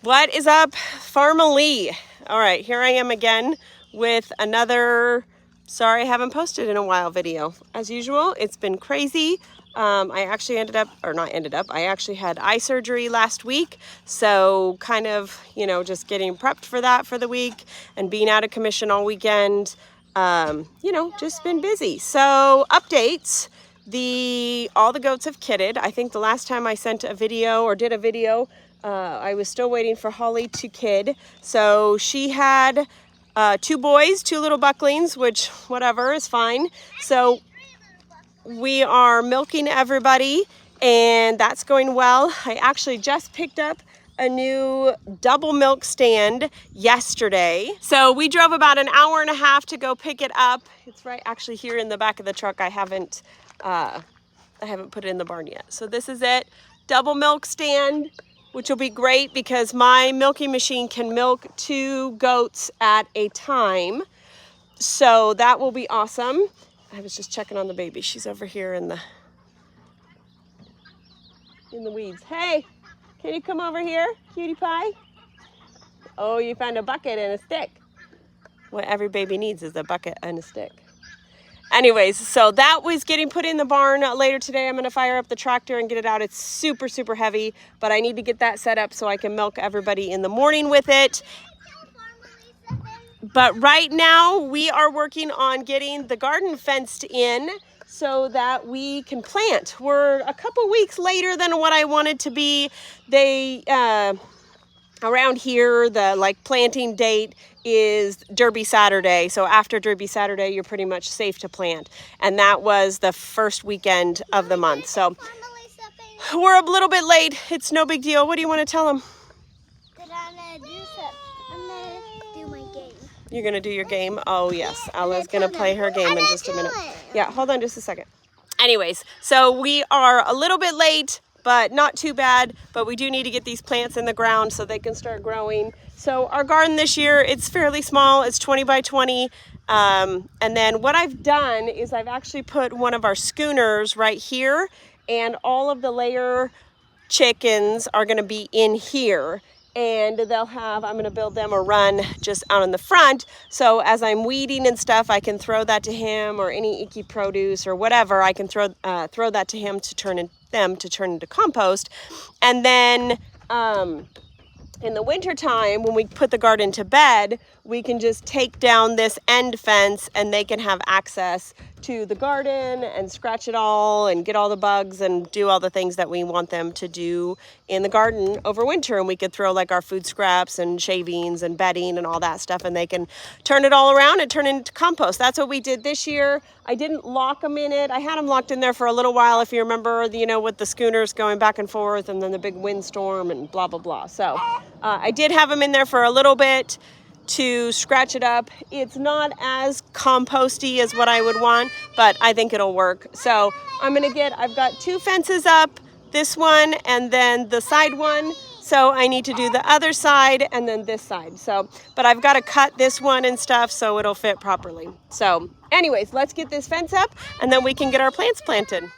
What is up, Farmalee? All right, here I am again with another sorry I haven't posted in a while video. As usual, it's been crazy. I actually I actually had eye surgery last week. So kind of, just getting prepped for that for the week and being out of commission all weekend. Just been busy. So updates. All the goats have kidded. I think the last time I sent a video or did a video, I was still waiting for Holly to kid. So she had 2 boys, 2 little bucklings, which whatever is fine. So we are milking everybody and that's going well. I actually just picked up a new double milk stand yesterday. So we drove about an hour and a half to go pick it up. It's right actually here in the back of the truck. I haven't put it in the barn yet. So this is it, double milk stand, which will be great because my milking machine can milk 2 goats at a time. So that will be awesome. I was just checking on the baby. She's over here in the weeds. Hey, can you come over here, cutie pie? Oh, you found a bucket and a stick. What every baby needs is a bucket and a stick. Anyways, so that was getting put in the barn. Later today, I'm going to fire up the tractor and get it out. It's super, super heavy, but I need to get that set up so I can milk everybody in the morning with it. But right now, we are working on getting the garden fenced in so that we can plant. We're a couple weeks later than what I wanted to be. Around here, the planting date is Derby Saturday. So after Derby Saturday, you're pretty much safe to plant. And that was the first weekend of the month. So we're a little bit late. It's no big deal. What do you want to tell them? That I'm going to do my game. You're going to do your game? Oh, yes. Ella's going to play her game in just a minute. Yeah, hold on just a second. Anyways, so we are a little bit late, but not too bad. But we do need to get these plants in the ground so they can start growing. So our garden this year, it's fairly small. It's 20 by 20. And then what I've done is I've actually put one of our schooners right here, and all of the layer chickens are going to be in here. And I'm going to build them a run just out in the front. So as I'm weeding and stuff, I can throw that to him, or any icky produce or whatever. I can throw that to him to turn into compost. And then in the wintertime, when we put the garden to bed, we can just take down this end fence and they can have access to the garden and scratch it all and get all the bugs and do all the things that we want them to do in the garden over winter. And we could throw our food scraps and shavings and bedding and all that stuff, and they can turn it all around and turn it into compost. That's what we did this year. I didn't lock them in it. I had them locked in there for a little while, if you remember, with the schooners going back and forth and then the big windstorm and blah, blah, blah. So I did have them in there for a little bit to scratch it up. It's not as composty as what I would want, but I think it'll work. So I've got 2 fences up, this one and then the side one. So I need to do the other side and then this side. But I've got to cut this one and stuff so it'll fit properly. So anyways, let's get this fence up and then we can get our plants planted.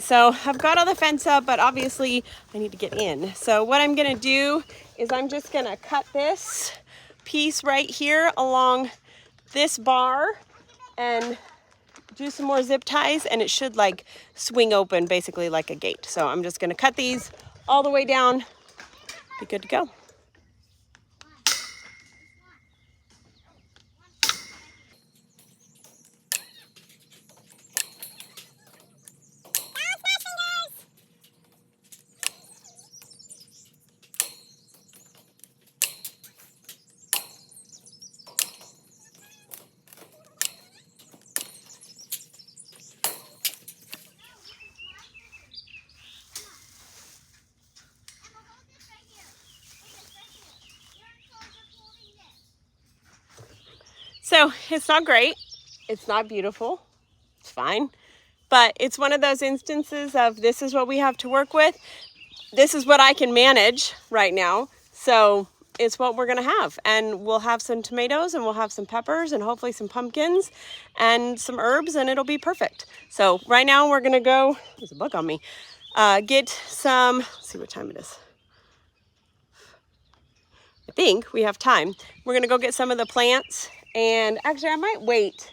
so I've got all the fence up, but obviously I need to get in. So what I'm gonna do is I'm just gonna cut this piece right here along this bar and do some more zip ties, and it should like swing open basically like a gate. So I'm just gonna cut these all the way down, be good to go. So it's not great, it's not beautiful, it's fine, but it's one of those instances of this is what we have to work with. This is what I can manage right now, so it's what we're gonna have. And we'll have some tomatoes and we'll have some peppers and hopefully some pumpkins and some herbs, and it'll be perfect. So right now we're gonna go, there's a bug on me, get some, let's see what time it is. I think we have time. We're gonna go get some of the plants, and actually I might wait.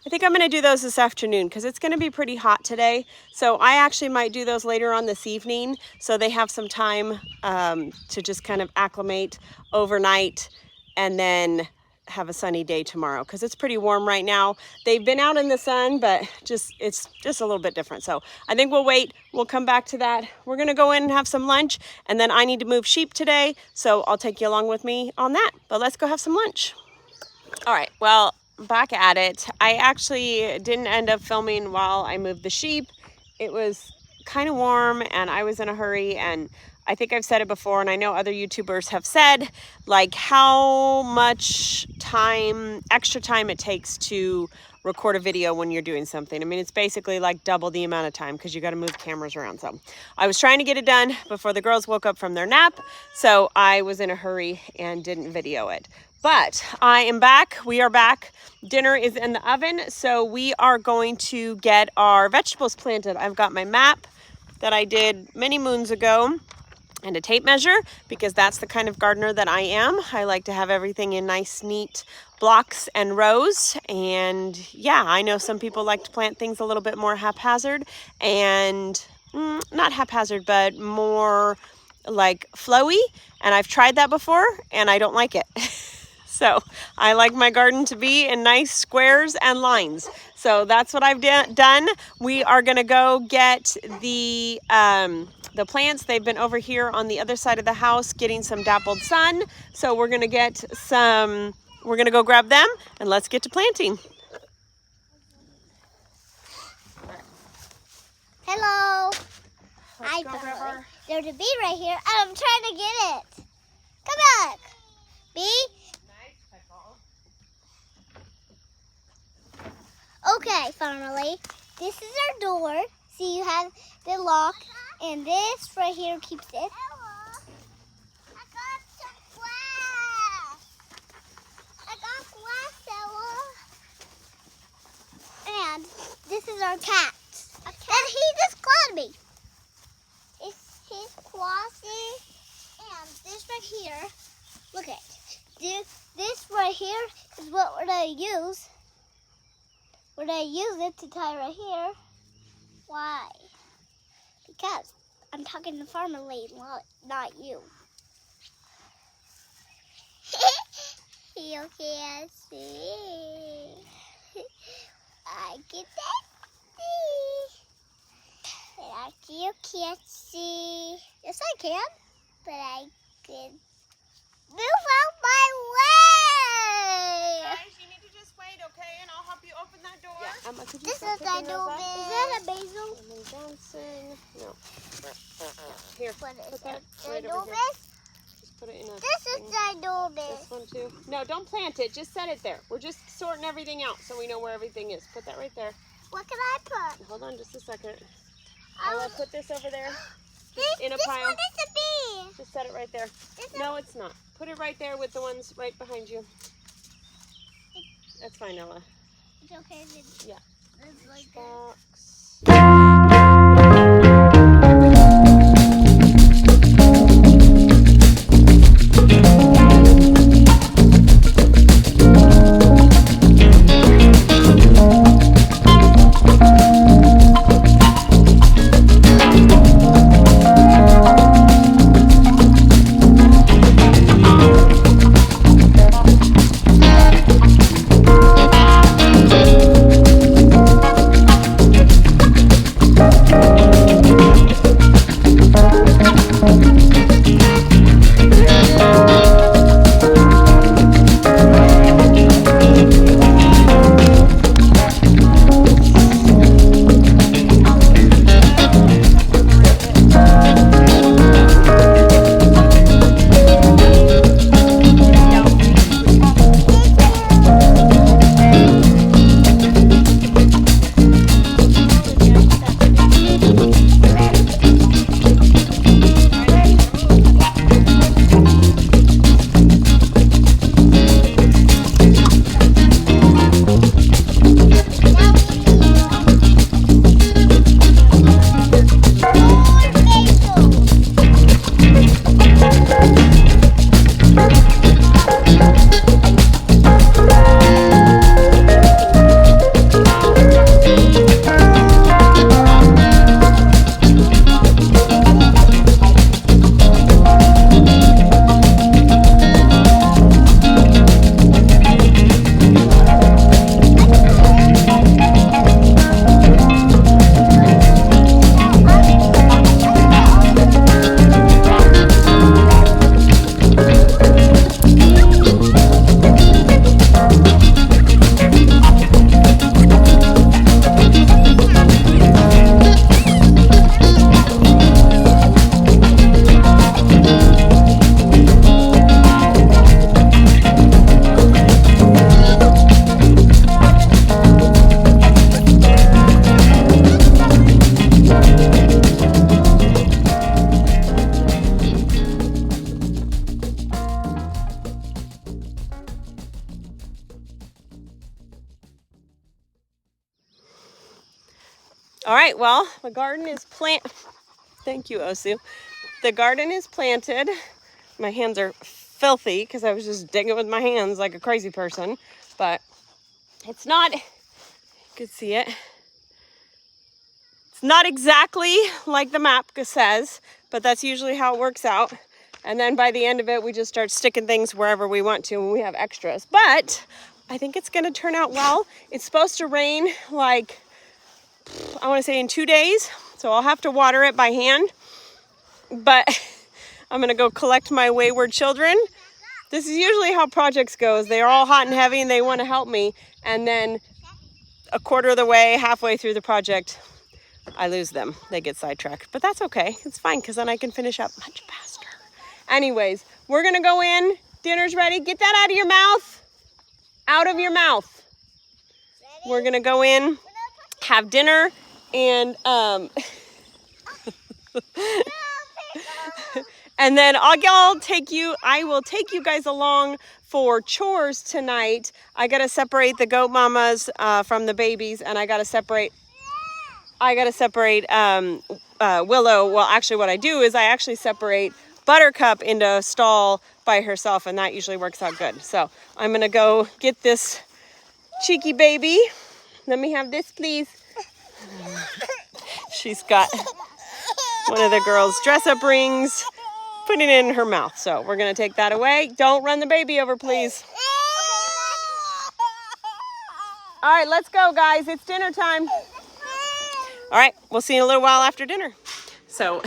I think I'm gonna do those this afternoon because it's gonna be pretty hot today. So I actually might do those later on this evening so they have some time to just kind of acclimate overnight and then have a sunny day tomorrow because it's pretty warm right now. They've been out in the sun, but it's just a little bit different. So I think we'll wait. We'll come back to that. We're gonna go in and have some lunch, and then I need to move sheep today, so I'll take you along with me on that. But let's go have some lunch. All right, well, back at it. I actually didn't end up filming while I moved the sheep. It was kind of warm and I was in a hurry, and I think I've said it before, and I know other YouTubers have said, like, how much time, extra time it takes to record a video when you're doing something. I mean, it's basically like double the amount of time because you got to move cameras around. So I was trying to get it done before the girls woke up from their nap, so I was in a hurry and didn't video it. But I am back. We are back. Dinner is in the oven, so we are going to get our vegetables planted. I've got my map that I did many moons ago and a tape measure because that's the kind of gardener that I am. I like to have everything in nice, neat blocks and rows. And yeah, I know some people like to plant things a little bit more haphazard and not haphazard, but more like flowy. And I've tried that before and I don't like it. So I like my garden to be in nice squares and lines. So that's what I've done. We are gonna go get the plants. They've been over here on the other side of the house getting some dappled sun. So we're gonna get some, we're gonna go grab them and let's get to planting. Hello. Let's go grab our... There's a bee right here. I'm trying to get it. Come back. Bee? Okay, finally. This is our door. See, you have the lock, and this right here keeps it. Hello. I got some glass. I got glass, Ella. And this is our cat. And he just clawed me. He's clawing. And this right here, look at it. This right here is what we're going to use. We're going to use it to tie right here. Why? Because I'm talking to Farmer Lady, not you. You can't see. I can see. You can't see. Yes, I can. But I can move out my way. Guys, you need to just wait, okay? And I'll help you open that door. Yeah, Emma, could you This is a door. Is that a basil? Bouncing. No. Here, What is put that it? right over here. Just put it in a This is the This one too. No, don't plant it. Just set it there. We're just sorting everything out so we know where everything is. Put that right there. What can I put? Hold on just a second. I'll put this over there. In a this pile. one is a bee. Just set it right there. No, it's not. Put it right there with the ones right behind you. That's fine, Ella. It's okay. Yeah. It's like Box. All right, well, the garden is Thank you, Osu. The garden is planted. My hands are filthy because I was just digging with my hands like a crazy person. But it's not, you can see it. It's not exactly like the map says, but that's usually how it works out. And then by the end of it, we just start sticking things wherever we want to when we have extras. But I think it's going to turn out well. It's supposed to rain like, I want to say in 2 days. So I'll have to water it by hand. But I'm going to go collect my wayward children. This is usually how projects go. They're all hot and heavy and they want to help me. And then a quarter of the way, halfway through the project, I lose them. They get sidetracked. But that's okay. It's fine because then I can finish up much faster. Anyways, we're going to go in. Dinner's ready. Get that out of your mouth. Out of your mouth. We're going to go in, have dinner, and and then I will take you guys along for chores tonight. I got to separate the goat mamas from the babies, and I got to separate Willow. Well, actually what I do is I actually separate Buttercup into a stall by herself, and that usually works out good. So I'm going to go get this cheeky baby. Let me have this, please. She's got one of the girls' dress-up rings, putting it in her mouth. So we're going to take that away. Don't run the baby over, please. All right, let's go, guys. It's dinner time. All right, we'll see you in a little while after dinner. So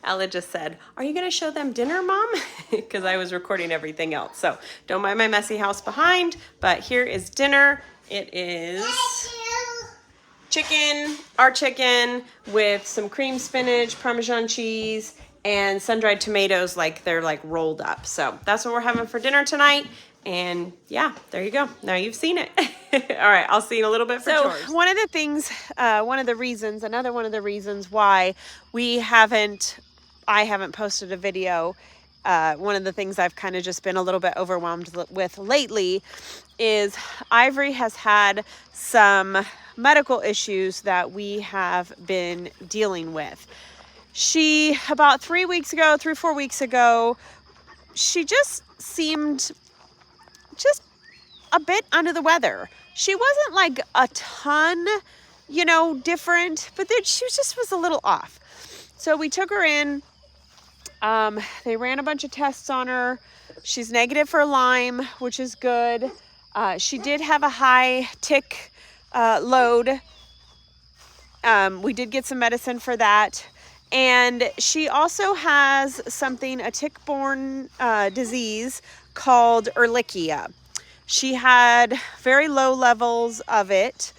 Ella just said, are you going to show them dinner, Mom? Because I was recording everything else. So don't mind my messy house behind, but here is dinner. It is our chicken with some cream spinach, Parmesan cheese, and sun-dried tomatoes, they're rolled up. So that's what we're having for dinner tonight. And yeah, there you go. Now you've seen it. All right, I'll see you in a little bit for chores. Another one of the reasons why I haven't posted a video, one of the things I've kind of just been a little bit overwhelmed with lately is Ivory has had some medical issues that we have been dealing with. She, about 4 weeks ago, she just seemed just a bit under the weather. She wasn't like a ton, different, but then she was a little off. So we took her in. They ran a bunch of tests on her. She's negative for Lyme, which is good. She did have a high tick load. We did get some medicine for that. And she also has a tick-borne disease called Ehrlichia. She had very low levels of it.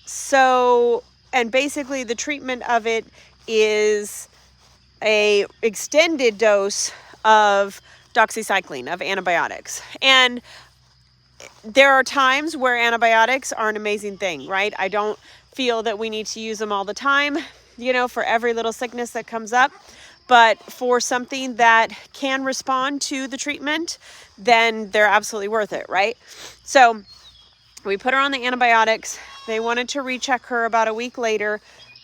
So, and basically the treatment of it is a extended dose of doxycycline, of antibiotics. And there are times where antibiotics are an amazing thing, right? I don't feel that we need to use them all the time, for every little sickness that comes up. But for something that can respond to the treatment, then they're absolutely worth it, right? So we put her on the antibiotics. They wanted to recheck her about a week later.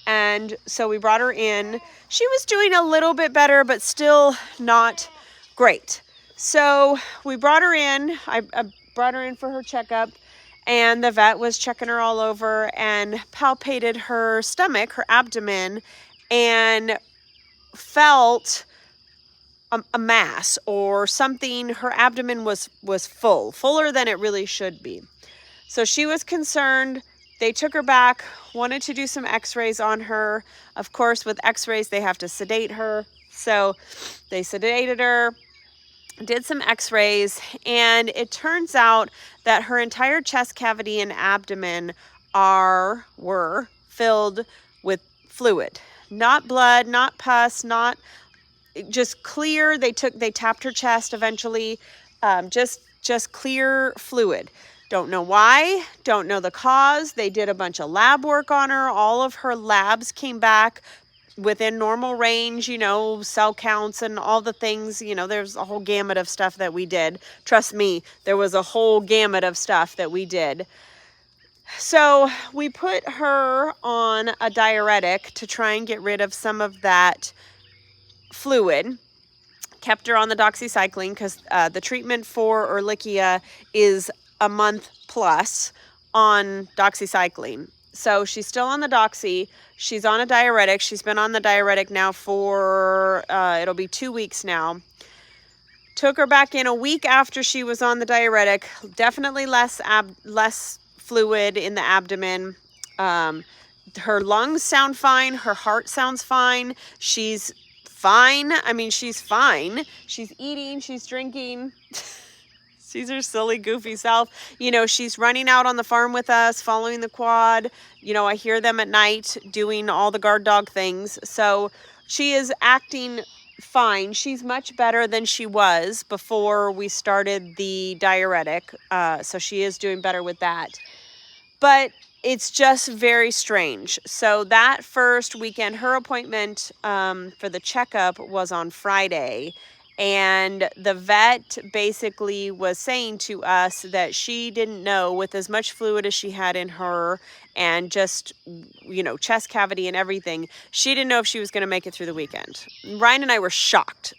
And so we brought her in. She was doing a little bit better, but still not great. So we brought her in. I brought her in for her checkup. And the vet was checking her all over and palpated her stomach, her abdomen, and felt a mass or something. Her abdomen was fuller than it really should be. So she was concerned. They took her back, wanted to do some x-rays on her. Of course, with x-rays, they have to sedate her. So they sedated her, did some x-rays, and it turns out that her entire chest cavity and abdomen were filled with fluid. Not blood, not pus, not just clear. They tapped her chest eventually, just clear fluid. Don't know why, don't know the cause. They did a bunch of lab work on her. All of her labs came back within normal range, cell counts and all the things, there's a whole gamut of stuff that we did. Trust me, there was a whole gamut of stuff that we did. So we put her on a diuretic to try and get rid of some of that fluid. Kept her on the doxycycline because the treatment for Ehrlichia is a month plus on doxycycline. So she's still on the doxy. She's on a diuretic. She's been on the diuretic now for, it'll be 2 weeks now. Took her back in a week after she was on the diuretic. Definitely less fluid in the abdomen. Her lungs sound fine. Her heart sounds fine. She's fine. I mean, she's fine. She's eating. She's drinking. She's her silly, goofy self. You know, she's running out on the farm with us, following the quad. You know, I hear them at night doing all the guard dog things. So she is acting fine. She's much better than she was before we started the diuretic. So she is doing better with that. But it's just very strange. So that first weekend, her appointment for the checkup was on Friday. And the vet basically was saying to us that she didn't know, with as much fluid as she had in her and just, you know, chest cavity and everything, she didn't know if she was going to make it through the weekend. Ryan and I were shocked,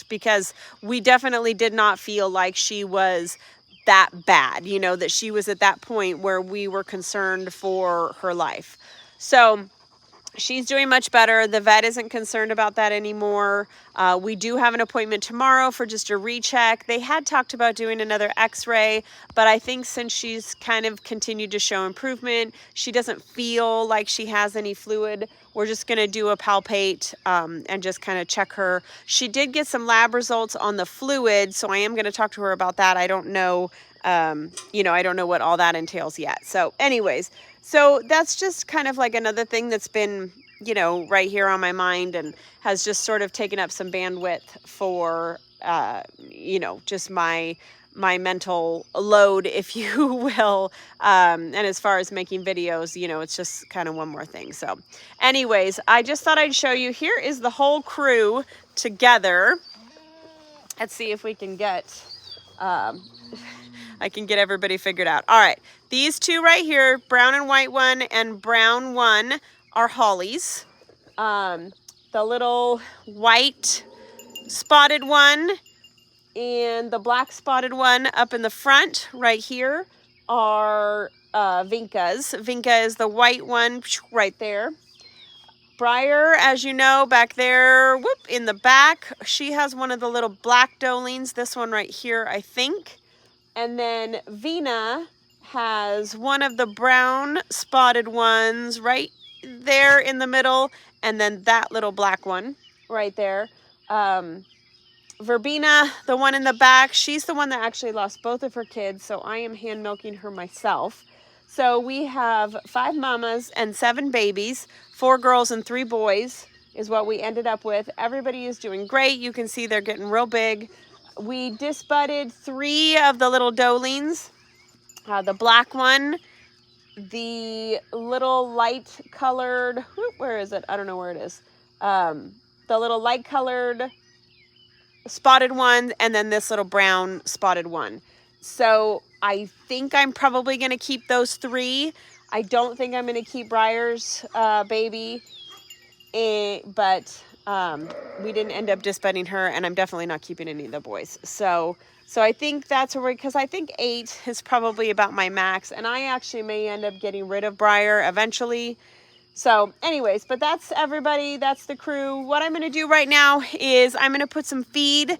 because we definitely did not feel like she was that bad, you know, that she was at that point where we were concerned for her life. So she's doing much better. The vet isn't concerned about that anymore. We do have an appointment tomorrow for just a recheck. They had talked about doing another x-ray, but I think since she's kind of continued to show improvement, she doesn't feel like she has any fluid. We're just going to do a palpate and just kind of check her. She did get some lab results on the fluid, so I am going to talk to her about that. I don't know, you know, I don't know what all that entails yet. So anyways, so that's just kind of like another thing that's been, you know, right here on my mind and has just sort of taken up some bandwidth for, you know, just my mental load, if you will. And as far as making videos, you know, it's just kind of one more thing. So anyways, I just thought I'd show you. Here is the whole crew together. Let's see if we can get, I can get everybody figured out. All right. These two right here, brown and white one and brown one, are Hollies. The little white spotted one and the black spotted one up in the front right here are Vinca's. Vinca is the white one right there. Briar, as you know, back there, whoop, in the back, she has one of the little black dolines. This one right here, I think. And then Vina has one of the brown spotted ones right there in the middle, and then that little black one right there. Verbena, the one in the back, she's the one that actually lost both of her kids, so I am hand milking her myself. So we have 5 mamas and 7 babies, 4 girls and 3 boys is what we ended up with. Everybody is doing great. You can see they're getting real big. We disbudded 3 of the little dolines. The black one, the little light colored, where is it? I don't know where it is. The little light colored spotted one, and then this little brown spotted one. So I think I'm probably going to keep those 3. I don't think I'm going to keep Briar's baby, but we didn't end up disbudding her, and I'm definitely not keeping any of the boys. So I think that's where, because I think 8 is probably about my max, and I actually may end up getting rid of Briar eventually. So anyways, but that's everybody. That's the crew. What I'm going to do right now is I'm going to put some feed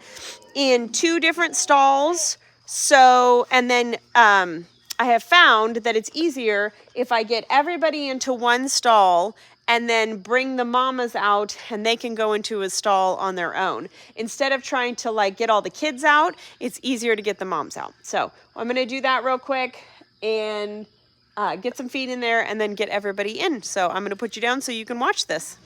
in 2 different stalls. So, and then I have found that it's easier if I get everybody into one stall and then bring the mamas out and they can go into a stall on their own. Instead of trying to like get all the kids out, it's easier to get the moms out. So I'm going to do that real quick and get some feed in there and then get everybody in. So I'm going to put you down so you can watch this.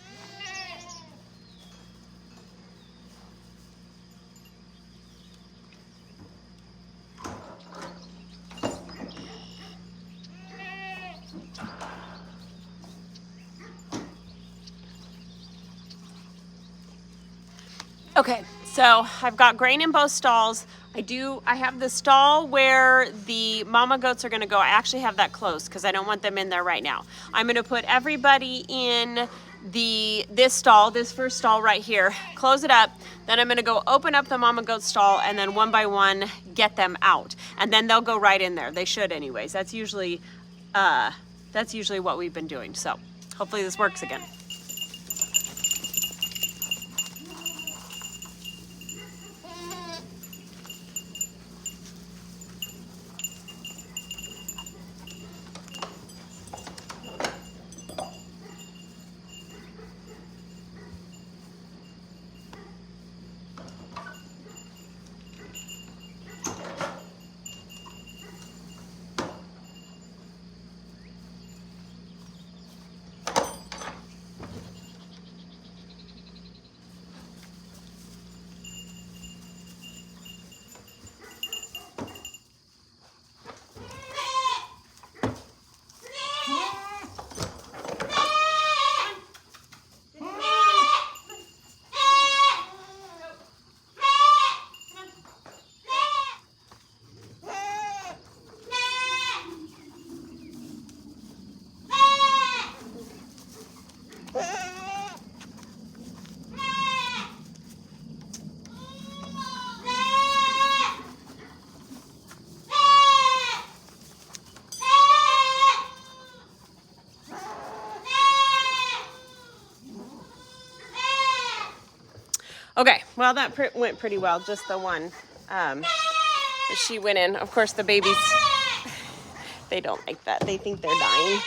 Okay, so I've got grain in both stalls. I have the stall where the mama goats are gonna go. I actually have that closed because I don't want them in there right now. I'm gonna put everybody in this stall, this first stall right here, close it up. Then I'm gonna go open up the mama goat stall and then one by one get them out. And then they'll go right in there. They should anyways. That's usually what we've been doing. So hopefully this works again. Okay, well that went pretty well, just the one. She went in. Of course the babies, they don't like that. They think they're dying.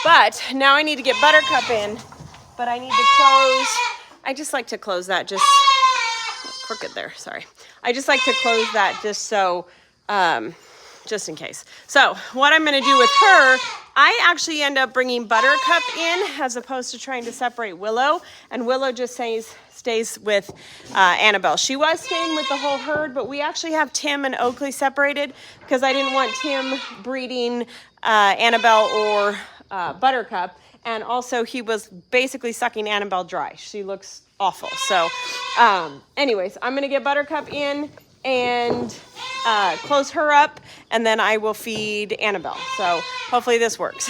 But now I need to get Buttercup in, but I need to close. I just like to close that just, crooked there, sorry. I just like to close that just so, just in case. So what I'm gonna do with her, I actually end up bringing Buttercup in as opposed to trying to separate Willow, and Willow just stays with Annabelle. She was staying with the whole herd, but we actually have Tim and Oakley separated because I didn't want Tim breeding Annabelle or Buttercup, and also he was basically sucking Annabelle dry. She looks awful. So anyways, I'm gonna get Buttercup in and close her up, and then I will feed Annabelle. So hopefully this works.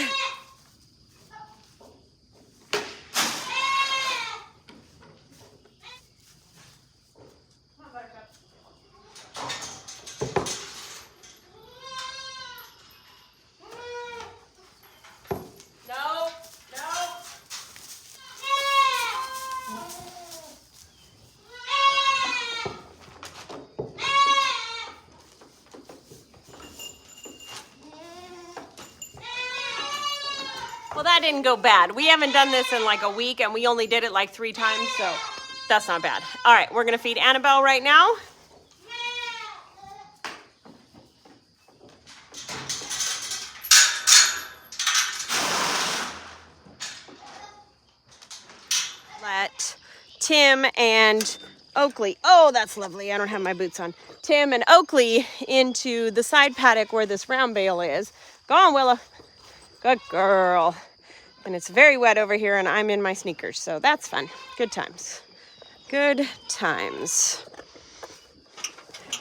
Well, that didn't go bad. We haven't done this in like a week, and we only did it like 3 times, so that's not bad. All right, we're gonna feed Annabelle right now. Let Tim and Oakley, oh, that's lovely. I don't have my boots on. Tim and Oakley into the side paddock where this round bale is. Go on, Willow. Good girl. And it's very wet over here, and I'm in my sneakers, so that's fun. Good times. Good times.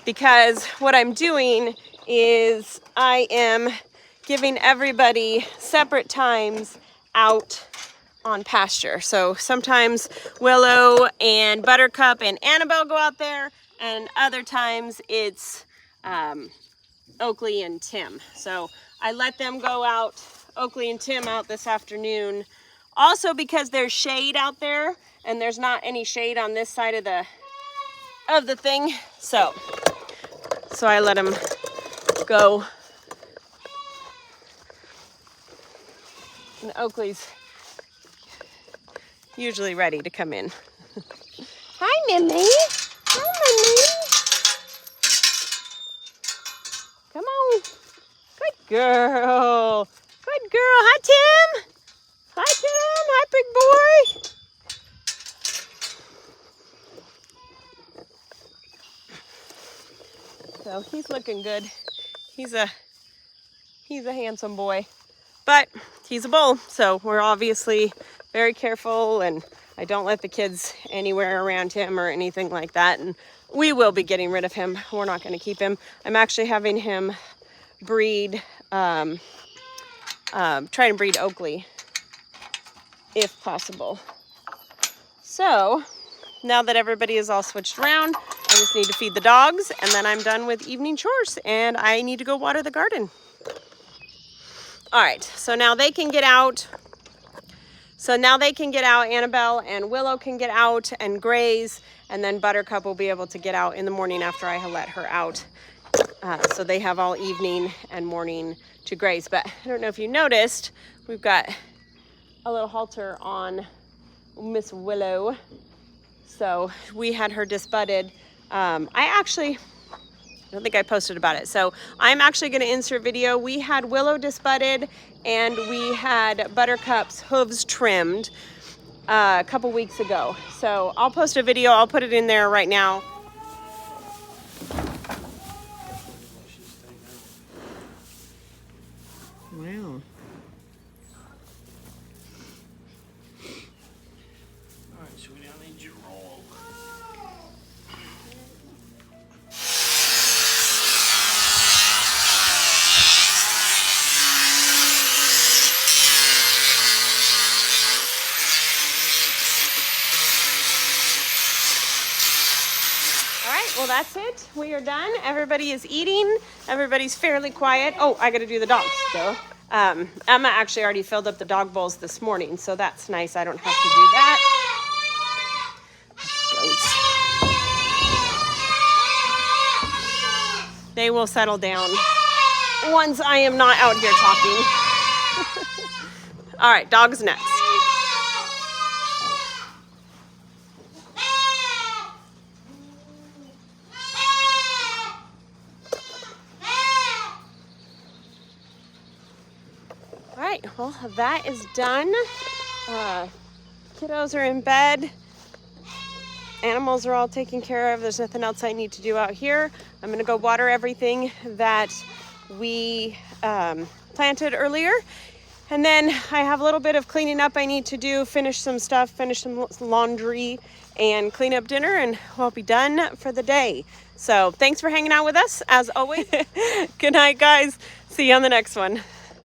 Because what I'm doing is I am giving everybody separate times out on pasture. So sometimes Willow and Buttercup and Annabelle go out there, and other times it's Oakley and Tim. So I let them go out, Oakley and Tim out this afternoon, also because there's shade out there and there's not any shade on this side of the thing. So I let them go. And Oakley's usually ready to come in. Hi, Mimi. Hi, Mimi. Come on. Good girl. Good girl. Hi, Tim. Hi, Tim. Hi, big boy. So he's looking good. He's a handsome boy, but he's a bull, so we're obviously very careful, and I don't let the kids anywhere around him or anything like that. And we will be getting rid of him. We're not going to keep him. I'm actually having him breed, try and breed Oakley if possible. So now that everybody is all switched around, I just need to feed the dogs, and then I'm done with evening chores, and I need to go water the garden. All right, so now they can get out. Annabelle and Willow can get out and graze, and then Buttercup will be able to get out in the morning after I let her out. So they have all evening and morning to graze. But I don't know if you noticed, we've got a little halter on Miss Willow. So we had her disbudded. I don't think I posted about it. So I'm actually going to insert video. We had Willow disbudded and we had Buttercup's hooves trimmed a couple weeks ago. So I'll post a video. I'll put it in there right now. Wow. All right, sweetie, I need you to roll over. Well, that's it. We are done. Everybody is eating. Everybody's fairly quiet. Oh, I got to do the dogs, though. Emma actually already filled up the dog bowls this morning, so that's nice. I don't have to do that. Goats. They will settle down once I am not out here talking. All right, dogs next. All right, well, that is done. Kiddos are in bed. Animals are all taken care of. There's nothing else I need to do out here. I'm gonna go water everything that we planted earlier. And then I have a little bit of cleaning up I need to do, finish some stuff, finish some laundry, and clean up dinner, and we'll be done for the day. So thanks for hanging out with us, as always. Good night, guys. See you on the next one.